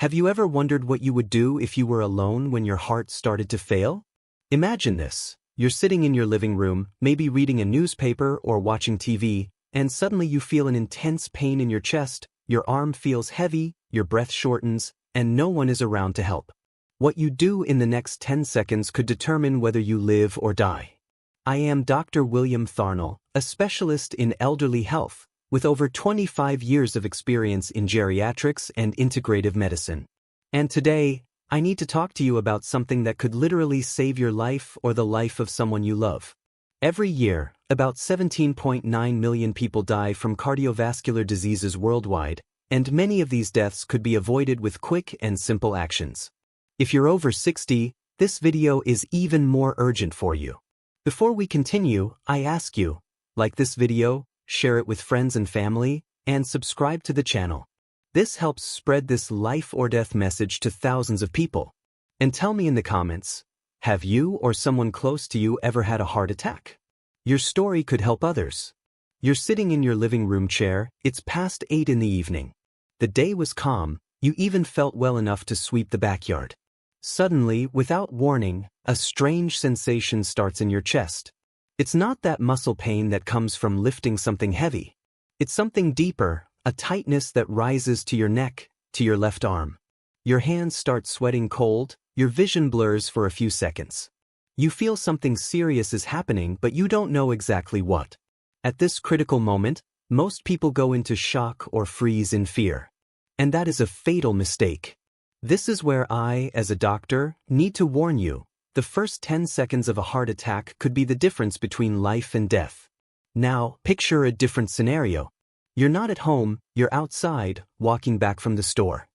Have you ever wondered what you would do if you were alone when your heart started to fail? Imagine this. You're sitting in your living room, maybe reading a newspaper or watching TV, and suddenly you feel an intense pain in your chest, your arm feels heavy, your breath shortens, and no one is around to help. What you do in the next 10 seconds could determine whether you live or die. I am Dr. William Tharnell, a specialist in elderly health, with over 25 years of experience in geriatrics and integrative medicine. And today, I need to talk to you about something that could literally save your life or the life of someone you love. Every year, about 17.9 million people die from cardiovascular diseases worldwide, and many of these deaths could be avoided with quick and simple actions. If you're over 60, this video is even more urgent for you. Before we continue, I ask you, like this video, share it with friends and family, and subscribe to the channel. This helps spread this life or death message to thousands of people. And tell me in the comments, have you or someone close to you ever had a heart attack? Your story could help others. You're sitting in your living room chair, it's past 8 in the evening. The day was calm, you even felt well enough to sweep the backyard. Suddenly, without warning, a strange sensation starts in your chest. It's not that muscle pain that comes from lifting something heavy. It's something deeper, a tightness that rises to your neck, to your left arm. Your hands start sweating cold, your vision blurs for a few seconds. You feel something serious is happening, but you don't know exactly what. At this critical moment, most people go into shock or freeze in fear. And that is a fatal mistake. This is where I, as a doctor, need to warn you. The first 10 seconds of a heart attack could be the difference between life and death. Now, picture a different scenario. You're not at home, you're outside, walking back from the store.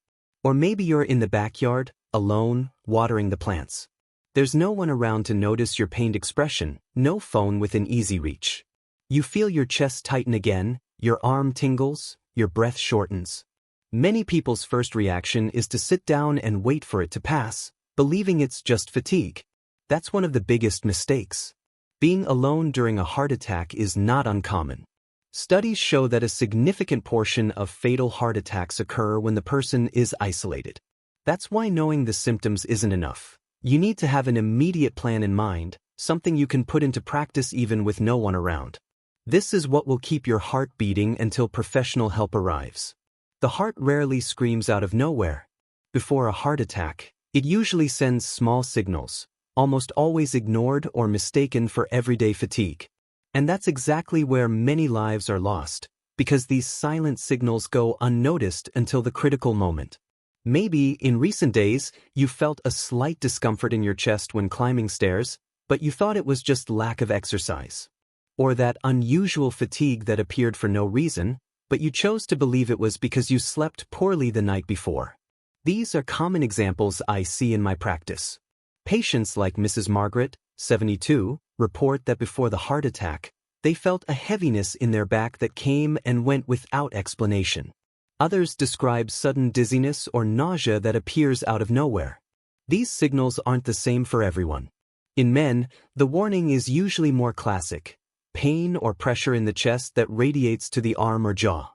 Or maybe you're in the backyard, alone, watering the plants. There's no one around to notice your pained expression, no phone within easy reach. You feel your chest tighten again, your arm tingles, your breath shortens. Many people's first reaction is to sit down and wait for it to pass, believing it's just fatigue. That's one of the biggest mistakes. Being alone during a heart attack is not uncommon. Studies show that a significant portion of fatal heart attacks occur when the person is isolated. That's why knowing the symptoms isn't enough. You need to have an immediate plan in mind, something you can put into practice even with no one around. This is what will keep your heart beating until professional help arrives. The heart rarely screams out of nowhere. Before a heart attack, it usually sends small signals, almost always ignored or mistaken for everyday fatigue. And that's exactly where many lives are lost, because these silent signals go unnoticed until the critical moment. Maybe, in recent days, you felt a slight discomfort in your chest when climbing stairs, but you thought it was just lack of exercise. Or that unusual fatigue that appeared for no reason, but you chose to believe it was because you slept poorly the night before. These are common examples I see in my practice. Patients like Mrs. Margaret, 72, report that before the heart attack, they felt a heaviness in their back that came and went without explanation. Others describe sudden dizziness or nausea that appears out of nowhere. These signals aren't the same for everyone. In men, the warning is usually more classic: pain or pressure in the chest that radiates to the arm or jaw.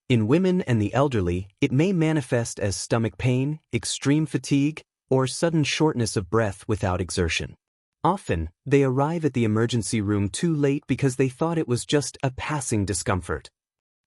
In women and the elderly, it may manifest as stomach pain, extreme fatigue, or sudden shortness of breath without exertion. Often, they arrive at the emergency room too late because they thought it was just a passing discomfort.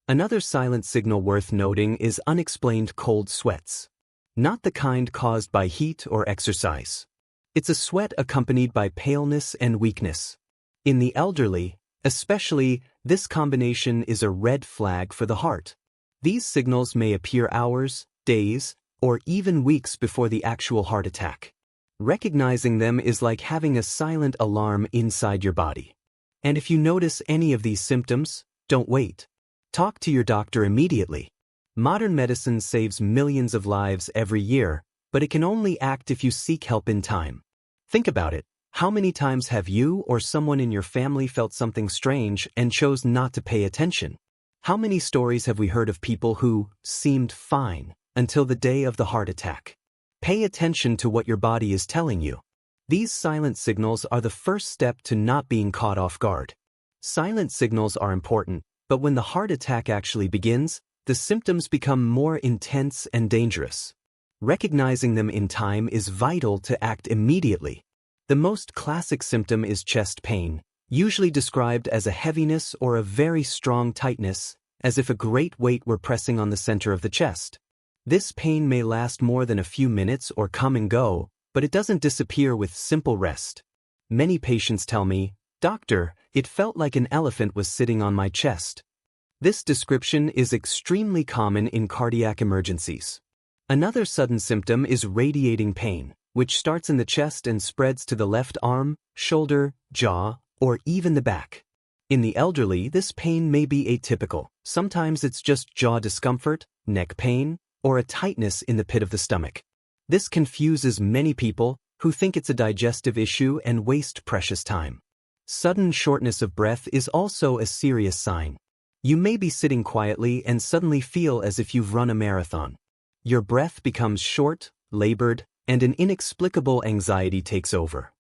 Another silent signal worth noting is unexplained cold sweats. Not the kind caused by heat or exercise. It's a sweat accompanied by paleness and weakness. In the elderly, especially, this combination is a red flag for the heart. These signals may appear hours, days, or even weeks before the actual heart attack. Recognizing them is like having a silent alarm inside your body. And if you notice any of these symptoms, don't wait. Talk to your doctor immediately. Modern medicine saves millions of lives every year, but it can only act if you seek help in time. Think about it. How many times have you or someone in your family felt something strange and chose not to pay attention? How many stories have we heard of people who seemed fine until the day of the heart attack? Pay attention to what your body is telling you. These silent signals are the first step to not being caught off guard. Silent signals are important, but when the heart attack actually begins, the symptoms become more intense and dangerous. Recognizing them in time is vital to act immediately. The most classic symptom is chest pain, usually described as a heaviness or a very strong tightness, as if a great weight were pressing on the center of the chest. This pain may last more than a few minutes or come and go, but it doesn't disappear with simple rest. Many patients tell me, "Doctor, it felt like an elephant was sitting on my chest." This description is extremely common in cardiac emergencies. Another sudden symptom is radiating pain, which starts in the chest and spreads to the left arm, shoulder, jaw, or even the back. In the elderly, this pain may be atypical. Sometimes it's just jaw discomfort, neck pain, or a tightness in the pit of the stomach. This confuses many people who think it's a digestive issue and waste precious time. Sudden shortness of breath is also a serious sign. You may be sitting quietly and suddenly feel as if you've run a marathon. Your breath becomes short, labored, and an inexplicable anxiety takes over.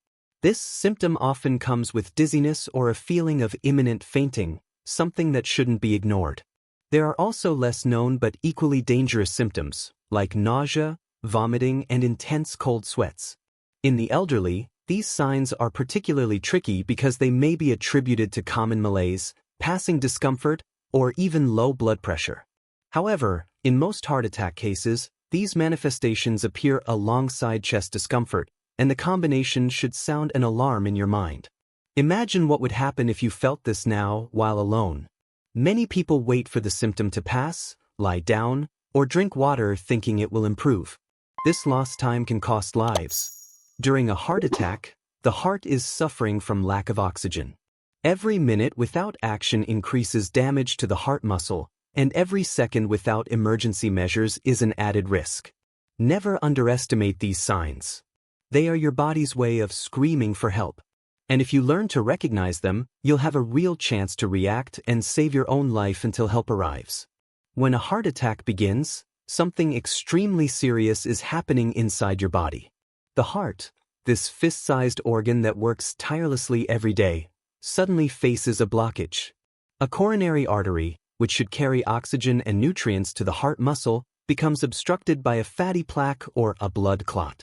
This symptom often comes with dizziness or a feeling of imminent fainting, something that shouldn't be ignored. There are also less known but equally dangerous symptoms, like nausea, vomiting, and intense cold sweats. In the elderly, these signs are particularly tricky because they may be attributed to common malaise, passing discomfort, or even low blood pressure. However, in most heart attack cases, these manifestations appear alongside chest discomfort, and the combination should sound an alarm in your mind. Imagine what would happen if you felt this now while alone. Many people wait for the symptom to pass, lie down, or drink water thinking it will improve. This lost time can cost lives. During a heart attack, the heart is suffering from lack of oxygen. Every minute without action increases damage to the heart muscle, and every second without emergency measures is an added risk. Never underestimate these signs. They are your body's way of screaming for help. And if you learn to recognize them, you'll have a real chance to react and save your own life until help arrives. When a heart attack begins, something extremely serious is happening inside your body. The heart, this fist-sized organ that works tirelessly every day, suddenly faces a blockage. A coronary artery, which should carry oxygen and nutrients to the heart muscle, becomes obstructed by a fatty plaque or a blood clot.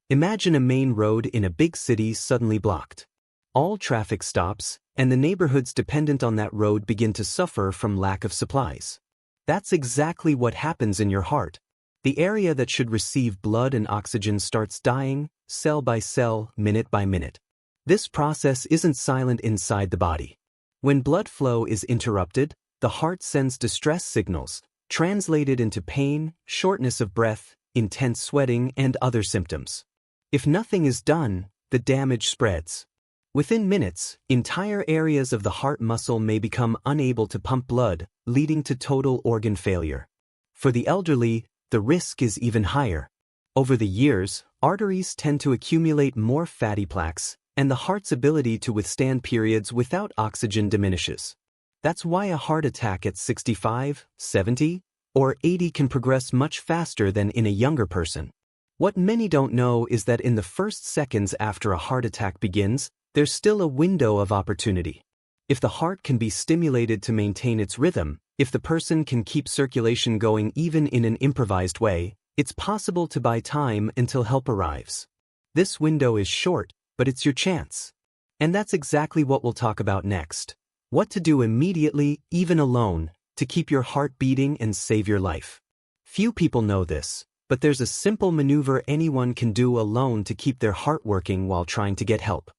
Imagine a main road in a big city suddenly blocked. All traffic stops, and the neighborhoods dependent on that road begin to suffer from lack of supplies. That's exactly what happens in your heart. The area that should receive blood and oxygen starts dying, cell by cell, minute by minute. This process isn't silent inside the body. When blood flow is interrupted, the heart sends distress signals, translated into pain, shortness of breath, intense sweating, and other symptoms. If nothing is done, the damage spreads. Within minutes, entire areas of the heart muscle may become unable to pump blood, leading to total organ failure. For the elderly, the risk is even higher. Over the years, arteries tend to accumulate more fatty plaques, and the heart's ability to withstand periods without oxygen diminishes. That's why a heart attack at 65, 70, or 80 can progress much faster than in a younger person. What many don't know is that in the first seconds after a heart attack begins, there's still a window of opportunity. If the heart can be stimulated to maintain its rhythm, if the person can keep circulation going even in an improvised way, it's possible to buy time until help arrives. This window is short, but it's your chance. And that's exactly what we'll talk about next. What to do immediately, even alone, to keep your heart beating and save your life. Few people know this, but there's a simple maneuver anyone can do alone to keep their heart working while trying to get help.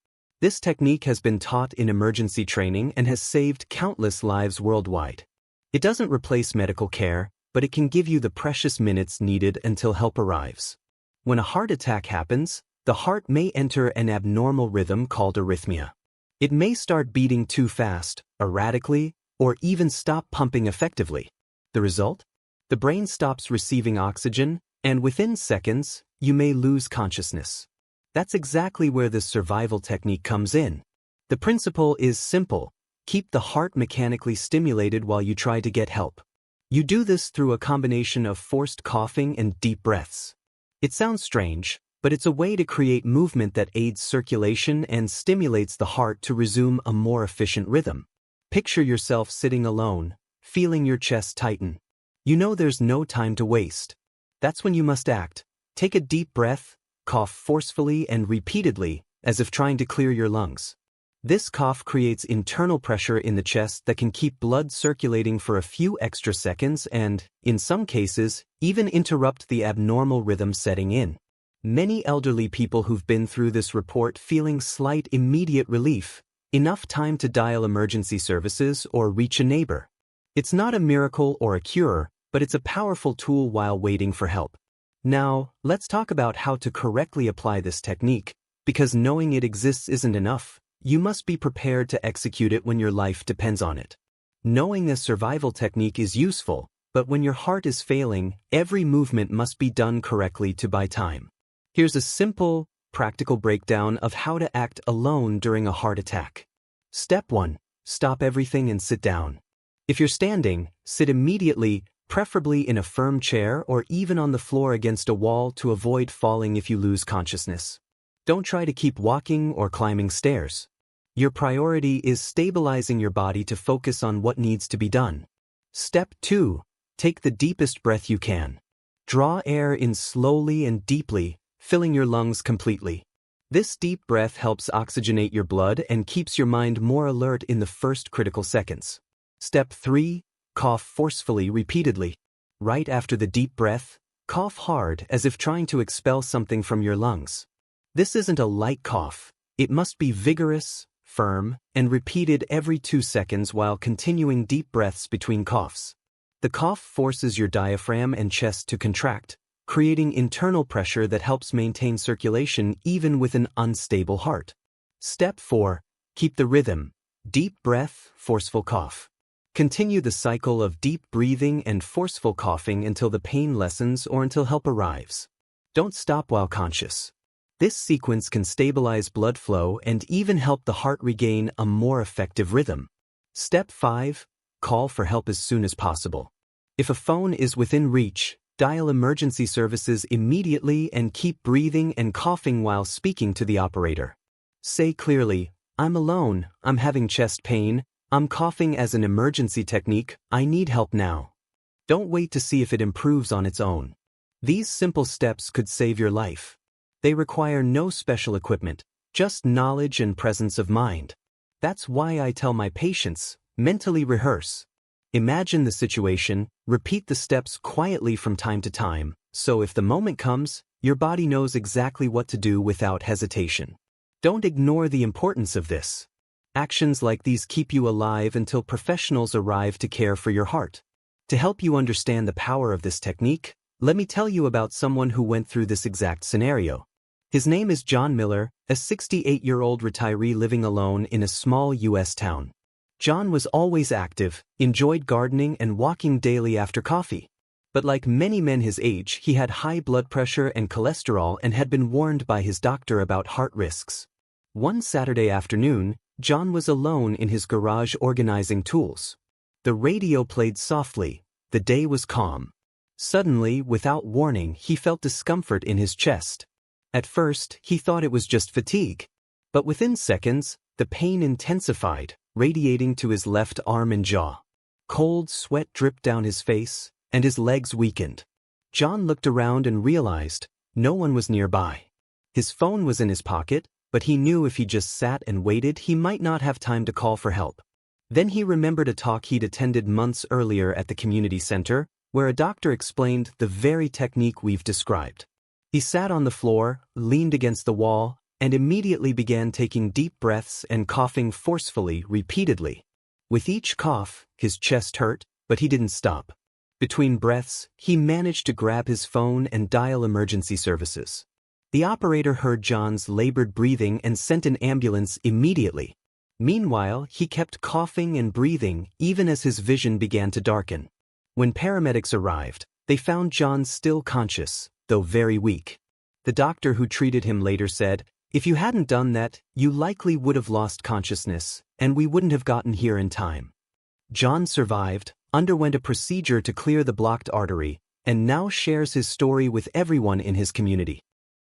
This technique has been taught in emergency training and has saved countless lives worldwide. It doesn't replace medical care, but it can give you the precious minutes needed until help arrives. When a heart attack happens, the heart may enter an abnormal rhythm called arrhythmia. It may start beating too fast, erratically, or even stop pumping effectively. The result? The brain stops receiving oxygen, and within seconds, you may lose consciousness. That's exactly where this survival technique comes in. The principle is simple. Keep the heart mechanically stimulated while you try to get help. You do this through a combination of forced coughing and deep breaths. It sounds strange, but it's a way to create movement that aids circulation and stimulates the heart to resume a more efficient rhythm. Picture yourself sitting alone, feeling your chest tighten. You know there's no time to waste. That's when you must act. Take a deep breath, cough forcefully and repeatedly, as if trying to clear your lungs. This cough creates internal pressure in the chest that can keep blood circulating for a few extra seconds and, in some cases, even interrupt the abnormal rhythm setting in. Many elderly people who've been through this report feeling slight immediate relief, enough time to dial emergency services or reach a neighbor. It's not a miracle or a cure, but it's a powerful tool while waiting for help. Now, let's talk about how to correctly apply this technique, because knowing it exists isn't enough. You must be prepared to execute it when your life depends on it. Knowing a survival technique is useful, but when your heart is failing, every movement must be done correctly to buy time. Here's a simple, practical breakdown of how to act alone during a heart attack. Step 1. Stop everything and sit down. If you're standing, sit immediately, preferably in a firm chair or even on the floor against a wall to avoid falling if you lose consciousness. Don't try to keep walking or climbing stairs. Your priority is stabilizing your body to focus on what needs to be done. Step 2. Take the deepest breath you can. Draw air in slowly and deeply, filling your lungs completely. This deep breath helps oxygenate your blood and keeps your mind more alert in the first critical seconds. Step 3. Cough forcefully repeatedly. Right after the deep breath, cough hard as if trying to expel something from your lungs. This isn't a light cough. It must be vigorous, firm, and repeated every 2 seconds while continuing deep breaths between coughs. The cough forces your diaphragm and chest to contract, creating internal pressure that helps maintain circulation even with an unstable heart. Step 4. Keep the rhythm. Deep breath, forceful cough. Continue the cycle of deep breathing and forceful coughing until the pain lessens or until help arrives. Don't stop while conscious. This sequence can stabilize blood flow and even help the heart regain a more effective rhythm. Step 5. Call for help as soon as possible. If a phone is within reach, dial emergency services immediately and keep breathing and coughing while speaking to the operator. Say clearly, "I'm alone, I'm having chest pain, I'm coughing as an emergency technique, I need help now." Don't wait to see if it improves on its own. These simple steps could save your life. They require no special equipment, just knowledge and presence of mind. That's why I tell my patients, mentally rehearse. Imagine the situation, repeat the steps quietly from time to time, so if the moment comes, your body knows exactly what to do without hesitation. Don't ignore the importance of this. Actions like these keep you alive until professionals arrive to care for your heart. To help you understand the power of this technique, let me tell you about someone who went through this exact scenario. His name is John Miller, a 68-year-old retiree living alone in a small U.S. town. John was always active, enjoyed gardening and walking daily after coffee. But like many men his age, he had high blood pressure and cholesterol and had been warned by his doctor about heart risks. One Saturday afternoon, John was alone in his garage organizing tools. The radio played softly. The day was calm. Suddenly, without warning, he felt discomfort in his chest. At first, he thought it was just fatigue. But within seconds, the pain intensified, radiating to his left arm and jaw. Cold sweat dripped down his face, and his legs weakened. John looked around and realized no one was nearby. His phone was in his pocket, but he knew if he just sat and waited, he might not have time to call for help. Then he remembered a talk he'd attended months earlier at the community center, where a doctor explained the very technique we've described. He sat on the floor, leaned against the wall, and immediately began taking deep breaths and coughing forcefully, repeatedly. With each cough, his chest hurt, but he didn't stop. Between breaths, he managed to grab his phone and dial emergency services. The operator heard John's labored breathing and sent an ambulance immediately. Meanwhile, he kept coughing and breathing even as his vision began to darken. When paramedics arrived, they found John still conscious, though very weak. The doctor who treated him later said, "If you hadn't done that, you likely would have lost consciousness, and we wouldn't have gotten here in time." John survived, underwent a procedure to clear the blocked artery, and now shares his story with everyone in his community.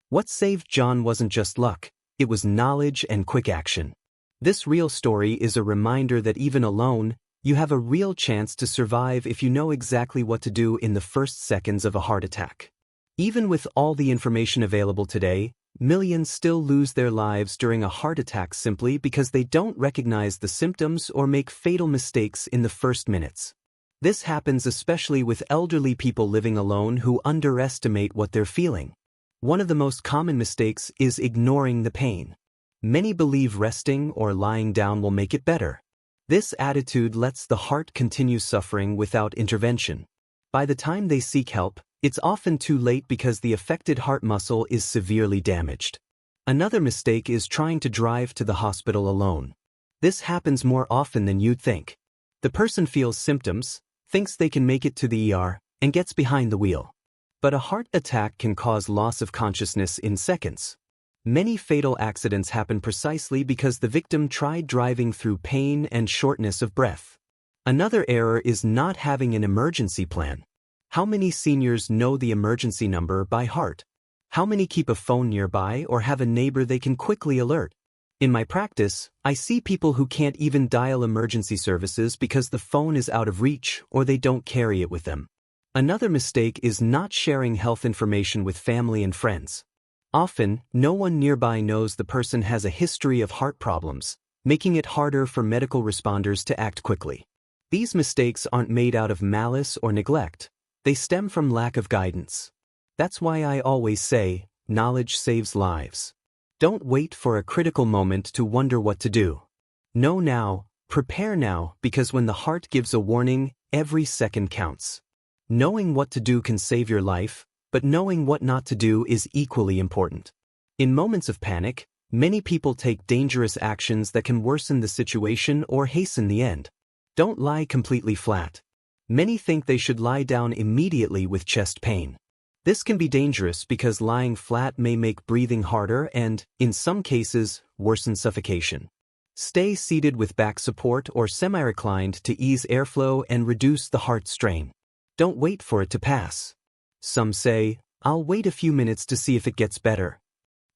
What saved John wasn't just luck, it was knowledge and quick action. This real story is a reminder that even alone, you have a real chance to survive if you know exactly what to do in the first seconds of a heart attack. Even with all the information available today, millions still lose their lives during a heart attack simply because they don't recognize the symptoms or make fatal mistakes in the first minutes. This happens especially with elderly people living alone who underestimate what they're feeling. One of the most common mistakes is ignoring the pain. Many believe resting or lying down will make it better. This attitude lets the heart continue suffering without intervention. By the time they seek help, it's often too late because the affected heart muscle is severely damaged. Another mistake is trying to drive to the hospital alone. This happens more often than you'd think. The person feels symptoms, thinks they can make it to the ER, and gets behind the wheel. But a heart attack can cause loss of consciousness in seconds. Many fatal accidents happen precisely because the victim tried driving through pain and shortness of breath. Another error is not having an emergency plan. How many seniors know the emergency number by heart? How many keep a phone nearby or have a neighbor they can quickly alert? In my practice, I see people who can't even dial emergency services because the phone is out of reach or they don't carry it with them. Another mistake is not sharing health information with family and friends. Often, no one nearby knows the person has a history of heart problems, making it harder for medical responders to act quickly. These mistakes aren't made out of malice or neglect. They stem from lack of guidance. That's why I always say, knowledge saves lives. Don't wait for a critical moment to wonder what to do. Know now, prepare now, because when the heart gives a warning, every second counts. Knowing what to do can save your life, but knowing what not to do is equally important. In moments of panic, many people take dangerous actions that can worsen the situation or hasten the end. Don't lie completely flat. Many think they should lie down immediately with chest pain. This can be dangerous because lying flat may make breathing harder and, in some cases, worsen suffocation. Stay seated with back support or semi-reclined to ease airflow and reduce the heart strain. Don't wait for it to pass. Some say, "I'll wait a few minutes to see if it gets better."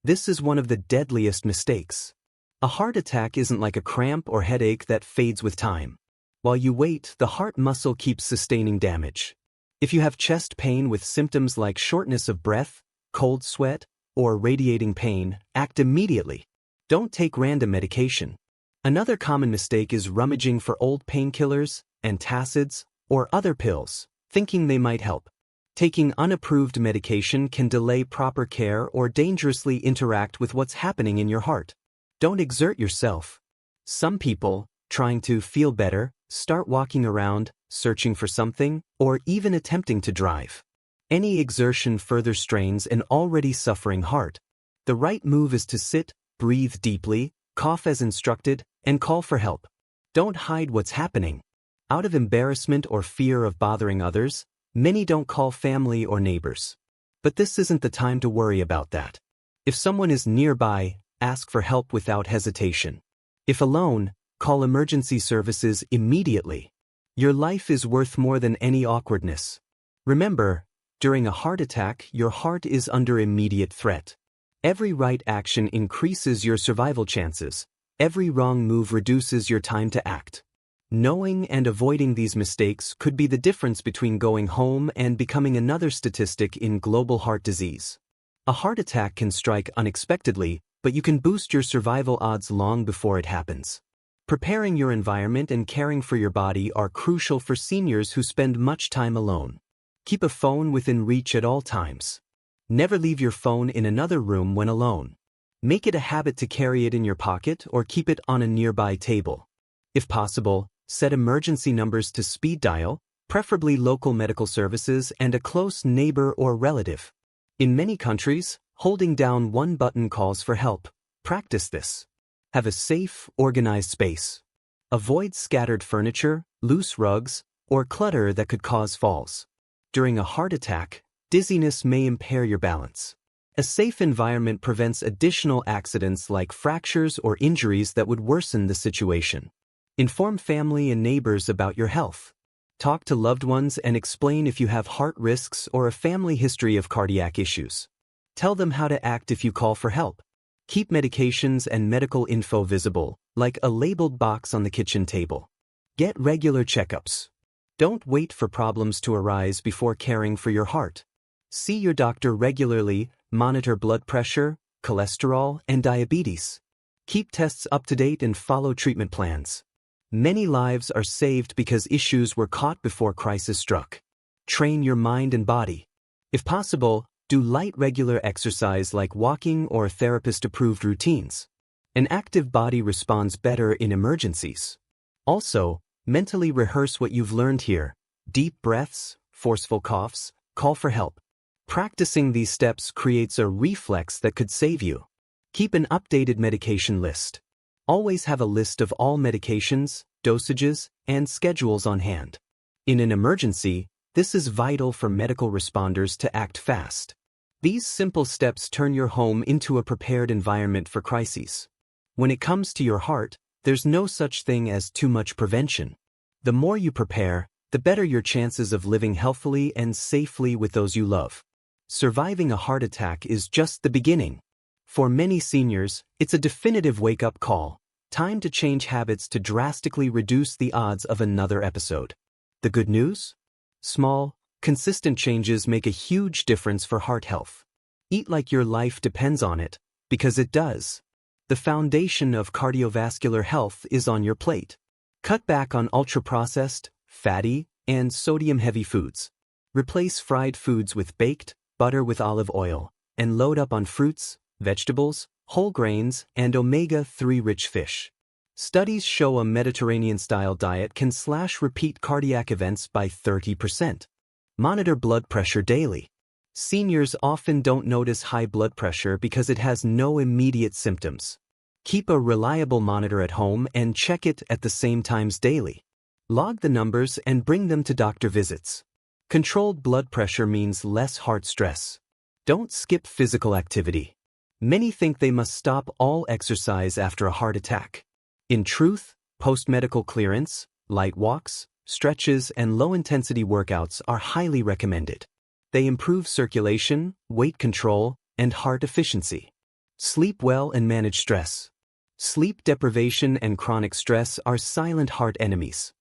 This is one of the deadliest mistakes. A heart attack isn't like a cramp or headache that fades with time. While you wait, the heart muscle keeps sustaining damage. If you have chest pain with symptoms like shortness of breath, cold sweat, or radiating pain, act immediately. Don't take random medication. Another common mistake is rummaging for old painkillers, antacids, or other pills, thinking they might help. Taking unapproved medication can delay proper care or dangerously interact with what's happening in your heart. Don't exert yourself. Some people, trying to feel better, start walking around, searching for something, or even attempting to drive. Any exertion further strains an already suffering heart. The right move is to sit, breathe deeply, cough as instructed, and call for help. Don't hide what's happening. Out of embarrassment or fear of bothering others, many don't call family or neighbors. But this isn't the time to worry about that. If someone is nearby, ask for help without hesitation. If alone, call emergency services immediately. Your life is worth more than any awkwardness. Remember, during a heart attack, your heart is under immediate threat. Every right action increases your survival chances. Every wrong move reduces your time to act. Knowing and avoiding these mistakes could be the difference between going home and becoming another statistic in global heart disease. A heart attack can strike unexpectedly, but you can boost your survival odds long before it happens. Preparing your environment and caring for your body are crucial for seniors who spend much time alone. Keep a phone within reach at all times. Never leave your phone in another room when alone. Make it a habit to carry it in your pocket or keep it on a nearby table. If possible, set emergency numbers to speed dial, preferably local medical services and a close neighbor or relative. In many countries, holding down one button calls for help. Practice this. Have a safe, organized space. Avoid scattered furniture, loose rugs, or clutter that could cause falls. During a heart attack, dizziness may impair your balance. A safe environment prevents additional accidents like fractures or injuries that would worsen the situation. Inform family and neighbors about your health. Talk to loved ones and explain if you have heart risks or a family history of cardiac issues. Tell them how to act if you call for help. Keep medications and medical info visible, like a labeled box on the kitchen table. Get regular checkups. Don't wait for problems to arise before caring for your heart. See your doctor regularly, monitor blood pressure, cholesterol, and diabetes. Keep tests up to date and follow treatment plans. Many lives are saved because issues were caught before crisis struck. Train your mind and body. If possible, do light regular exercise like walking or therapist-approved routines. An active body responds better in emergencies. Also, mentally rehearse what you've learned here. Deep breaths, forceful coughs, call for help. Practicing these steps creates a reflex that could save you. Keep an updated medication list. Always have a list of all medications, dosages, and schedules on hand. In an emergency, this is vital for medical responders to act fast. These simple steps turn your home into a prepared environment for crises. When it comes to your heart, there's no such thing as too much prevention. The more you prepare, the better your chances of living healthily and safely with those you love. Surviving a heart attack is just the beginning. For many seniors, it's a definitive wake-up call. Time to change habits to drastically reduce the odds of another episode. The good news? Small, consistent changes make a huge difference for heart health. Eat like your life depends on it, because it does. The foundation of cardiovascular health is on your plate. Cut back on ultra-processed, fatty, and sodium-heavy foods. Replace fried foods with baked, butter with olive oil, and load up on fruits, vegetables, whole grains, and omega-3 rich fish. Studies show a Mediterranean-style diet can slash repeat cardiac events by 30%. Monitor blood pressure daily. Seniors often don't notice high blood pressure because it has no immediate symptoms. Keep a reliable monitor at home and check it at the same times daily. Log the numbers and bring them to doctor visits. Controlled blood pressure means less heart stress. Don't skip physical activity. Many think they must stop all exercise after a heart attack. In truth, post-medical clearance, light walks, stretches, and low-intensity workouts are highly recommended. They improve circulation, weight control, and heart efficiency. Sleep well and manage stress. Sleep deprivation and chronic stress are silent heart enemies.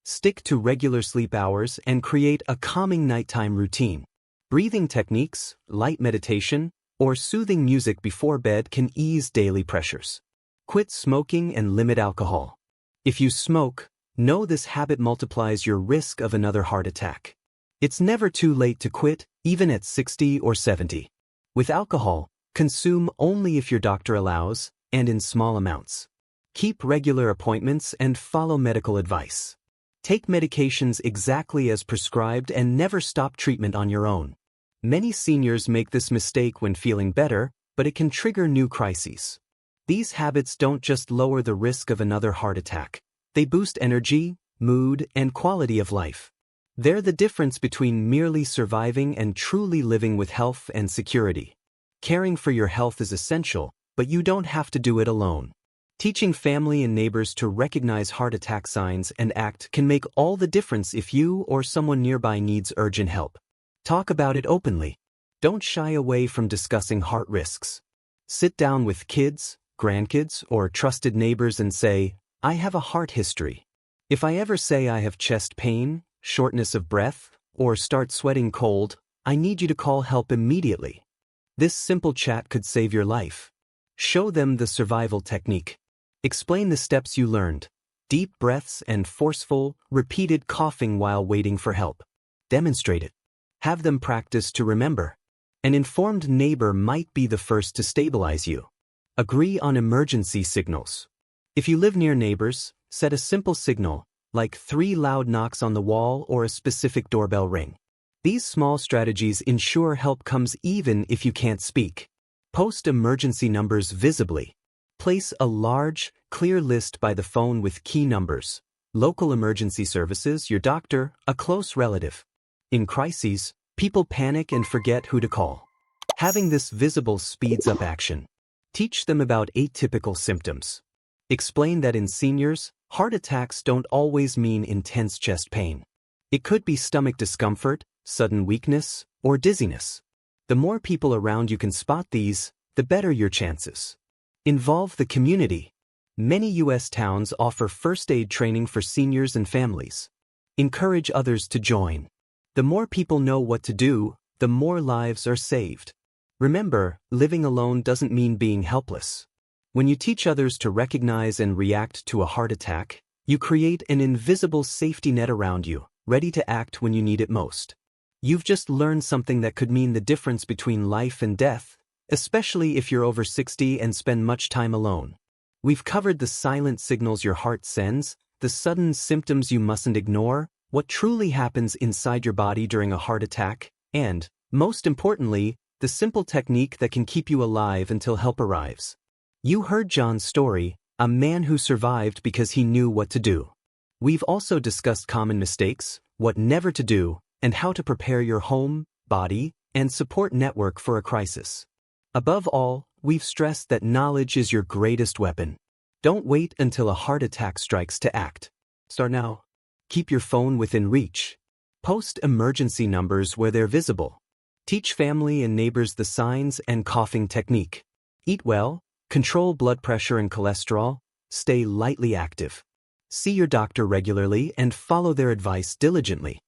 Stick to regular sleep hours and create a calming nighttime routine. Breathing techniques, light meditation, or soothing music before bed can ease daily pressures. Quit smoking and limit alcohol. If you smoke, know this habit multiplies your risk of another heart attack. It's never too late to quit, even at 60 or 70. With alcohol, consume only if your doctor allows, and in small amounts. Keep regular appointments and follow medical advice. Take medications exactly as prescribed and never stop treatment on your own. Many seniors make this mistake when feeling better, but it can trigger new crises. These habits don't just lower the risk of another heart attack. They boost energy, mood, and quality of life. They're the difference between merely surviving and truly living with health and security. Caring for your health is essential, but you don't have to do it alone. Teaching family and neighbors to recognize heart attack signs and act can make all the difference if you or someone nearby needs urgent help. Talk about it openly. Don't shy away from discussing heart risks. Sit down with kids, grandkids, or trusted neighbors and say, "I have a heart history. If I ever say I have chest pain, shortness of breath, or start sweating cold, I need you to call help immediately." This simple chat could save your life. Show them the survival technique. Explain the steps you learned. Deep breaths and forceful, repeated coughing while waiting for help. Demonstrate it. Have them practice to remember. An informed neighbor might be the first to stabilize you. Agree on emergency signals. If you live near neighbors, set a simple signal, like 3 loud knocks on the wall or a specific doorbell ring. These small strategies ensure help comes even if you can't speak. Post emergency numbers visibly. Place a large, clear list by the phone with key numbers. Local emergency services, your doctor, a close relative. In crises, people panic and forget who to call. Having this visible speeds up action. Teach them about atypical symptoms. Explain that in seniors, heart attacks don't always mean intense chest pain. It could be stomach discomfort, sudden weakness, or dizziness. The more people around you can spot these, the better your chances. Involve the community. Many U.S. towns offer first aid training for seniors and families. Encourage others to join. The more people know what to do, the more lives are saved. Remember, living alone doesn't mean being helpless. When you teach others to recognize and react to a heart attack, you create an invisible safety net around you, ready to act when you need it most. You've just learned something that could mean the difference between life and death, especially if you're over 60 and spend much time alone. We've covered the silent signals your heart sends, the sudden symptoms you mustn't ignore, what truly happens inside your body during a heart attack, and, most importantly, the simple technique that can keep you alive until help arrives. You heard John's story, a man who survived because he knew what to do. We've also discussed common mistakes, what never to do, and how to prepare your home, body, and support network for a crisis. Above all, we've stressed that knowledge is your greatest weapon. Don't wait until a heart attack strikes to act. Start now. Keep your phone within reach. Post emergency numbers where they're visible. Teach family and neighbors the signs and coughing technique. Eat well, control blood pressure and cholesterol, stay lightly active. See your doctor regularly and follow their advice diligently.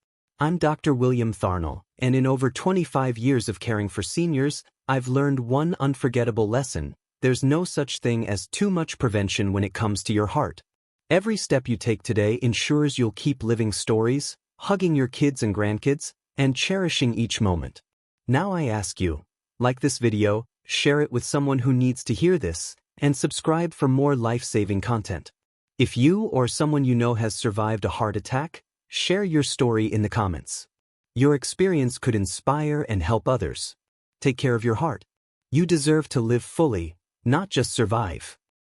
I'm Dr. William Tharnell, and in over 25 years of caring for seniors, I've learned one unforgettable lesson: there's no such thing as too much prevention when it comes to your heart. Every step you take today ensures you'll keep living stories, hugging your kids and grandkids, and cherishing each moment. Now I ask you, like this video, share it with someone who needs to hear this, and subscribe for more life-saving content. If you or someone you know has survived a heart attack, share your story in the comments. Your experience could inspire and help others. Take care of your heart. You deserve to live fully, not just survive.